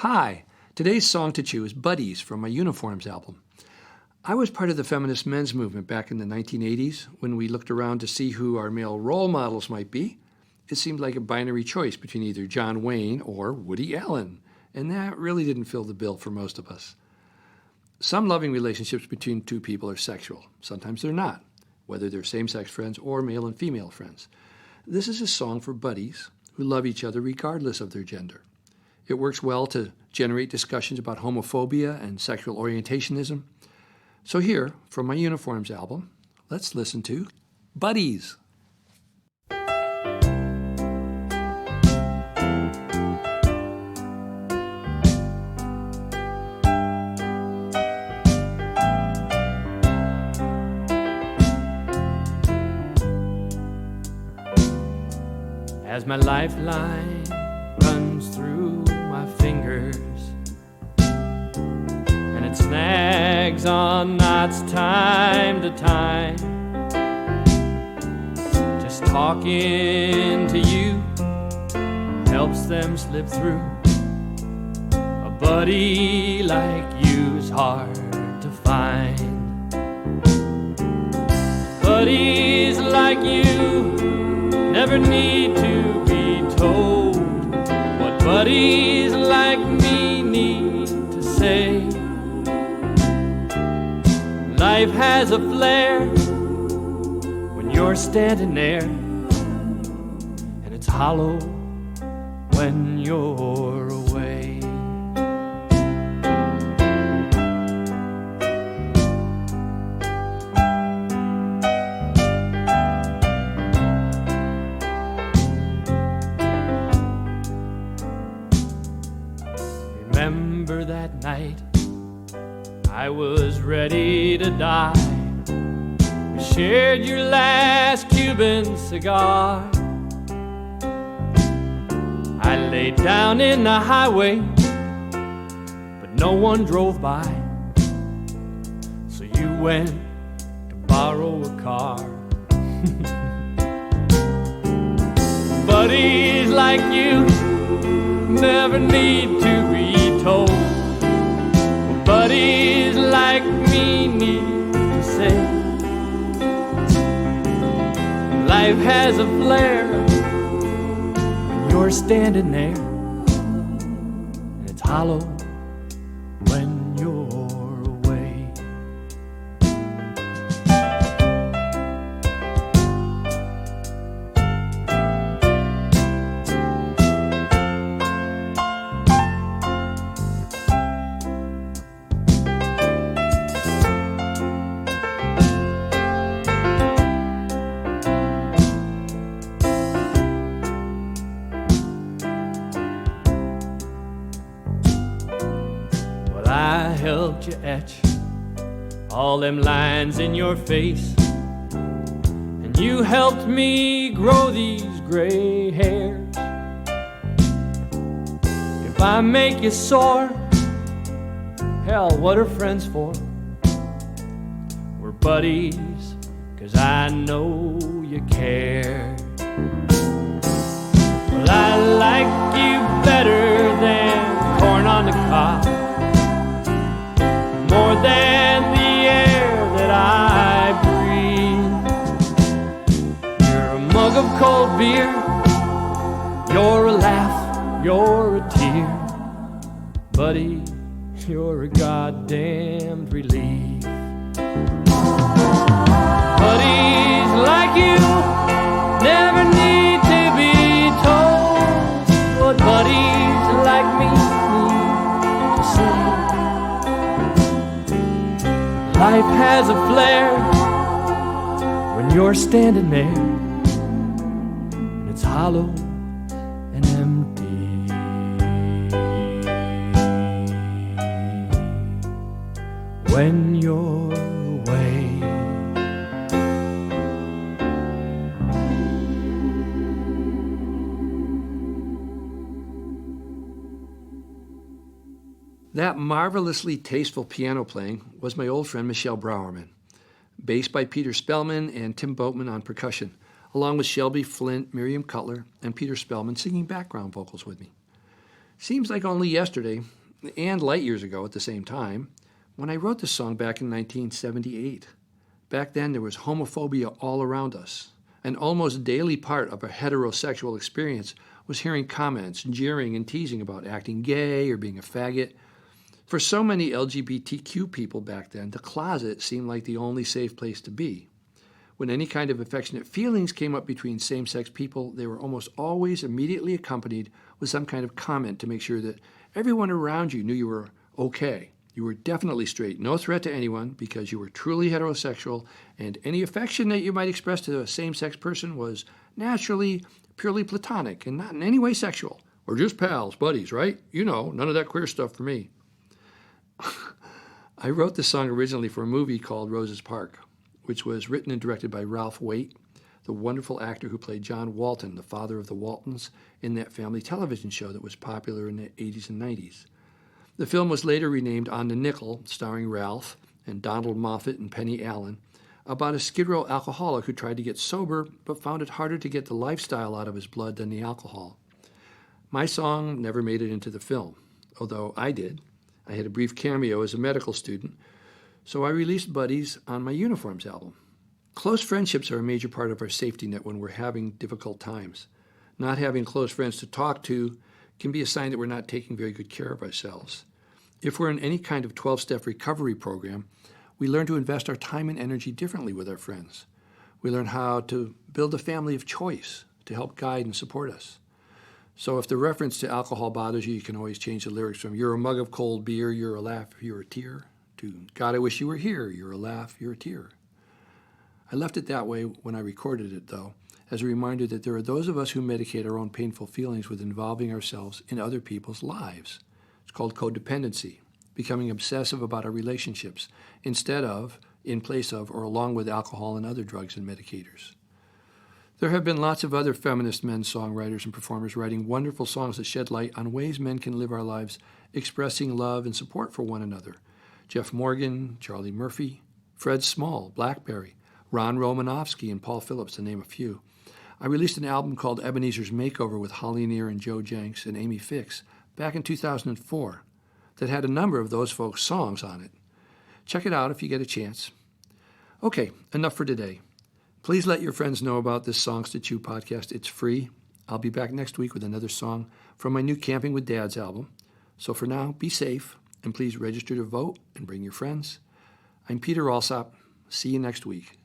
Hi, today's song to choose, Buddies, from my Uniforms album. I was part of the feminist men's movement back in the 1980s when we looked around to see who our male role models might be. It seemed like a binary choice between either John Wayne or Woody Allen, and that really didn't fill the bill for most of us. Some loving relationships between two people are sexual. Sometimes they're not, whether they're same-sex friends or male and female friends. This is a song for buddies who love each other regardless of their gender. It works well to generate discussions about homophobia and sexual orientationism. So here, from my Uniforms album, let's listen to Buddies. As my lifeline runs through my fingers and it snags on knots time to time, just talking to you helps them slip through. A buddy like you's hard to find. Buddies like you never need to be told what buddies like me need to say. Life has a flair when you're standing there, and it's hollow when you're away. Remember that night I was ready to die. We shared your last Cuban cigar. I laid down in the highway, but no one drove by. So you went to borrow a car. Buddies like you never need to be told what buddies like me need to say. Life has a flair when you're standing there, and it's hollow when you're away. I helped you etch all them lines in your face, and you helped me grow these gray hairs. If I make you sore, hell, what are friends for? We're buddies, 'cause I know you care. Well, I like you better than corn on the cob, more than the air that I breathe. You're a mug of cold beer, you're a laugh, you're a tear. Buddy, you're a goddamned relief. Buddies like you never need to be told what buddies like me need to say. Life has a flair when you're standing there, and it's hollow and empty when you're away. That marvelously tasteful piano playing was my old friend Michelle Browerman, bass by Peter Spellman and Tim Boatman on percussion, along with Shelby Flint, Miriam Cutler, and Peter Spellman singing background vocals with me. Seems like only yesterday, and light years ago at the same time, when I wrote this song back in 1978. Back then, there was homophobia all around us. An almost daily part of a heterosexual experience was hearing comments, jeering, and teasing about acting gay or being a faggot. For so many LGBTQ people back then, the closet seemed like the only safe place to be. When any kind of affectionate feelings came up between same-sex people, they were almost always immediately accompanied with some kind of comment to make sure that everyone around you knew you were okay. You were definitely straight, no threat to anyone because you were truly heterosexual, and any affection that you might express to a same-sex person was naturally, purely platonic and not in any way sexual. We're just pals, buddies, right? You know, none of that queer stuff for me. I wrote this song originally for a movie called Rose's Park, which was written and directed by Ralph Waite, the wonderful actor who played John Walton, the father of the Waltons, in that family television show that was popular in the 80s and 90s. The film was later renamed On the Nickel, starring Ralph and Donald Moffat and Penny Allen, about a Skid Row alcoholic who tried to get sober but found it harder to get the lifestyle out of his blood than the alcohol. My song never made it into the film, although I did. I had a brief cameo as a medical student, so I released Buddies on my Uniforms album. Close friendships are a major part of our safety net when we're having difficult times. Not having close friends to talk to can be a sign that we're not taking very good care of ourselves. If we're in any kind of 12-step recovery program, we learn to invest our time and energy differently with our friends. We learn how to build a family of choice to help guide and support us. So if the reference to alcohol bothers you, you can always change the lyrics from "You're a mug of cold beer, you're a laugh, you're a tear," to "God, I wish you were here, you're a laugh, you're a tear." I left it that way when I recorded it, though, as a reminder that there are those of us who medicate our own painful feelings with involving ourselves in other people's lives. It's called codependency, becoming obsessive about our relationships, instead of, in place of, or along with alcohol and other drugs and medicators. There have been lots of other feminist men songwriters and performers writing wonderful songs that shed light on ways men can live our lives expressing love and support for one another. Jeff Morgan, Charlie Murphy, Fred Small, Blackberry, Ron Romanofsky, and Paul Phillips, to name a few. I released an album called Ebenezer's Makeover with Holly Near and Joe Jenks and Amy Fix back in 2004 that had a number of those folks' songs on it. Check it out if you get a chance. Okay, enough for today. Please let your friends know about this Songs to Chew podcast. It's free. I'll be back next week with another song from my new Camping with Dads album. So for now, be safe, and please register to vote and bring your friends. I'm Peter Alsop. See you next week.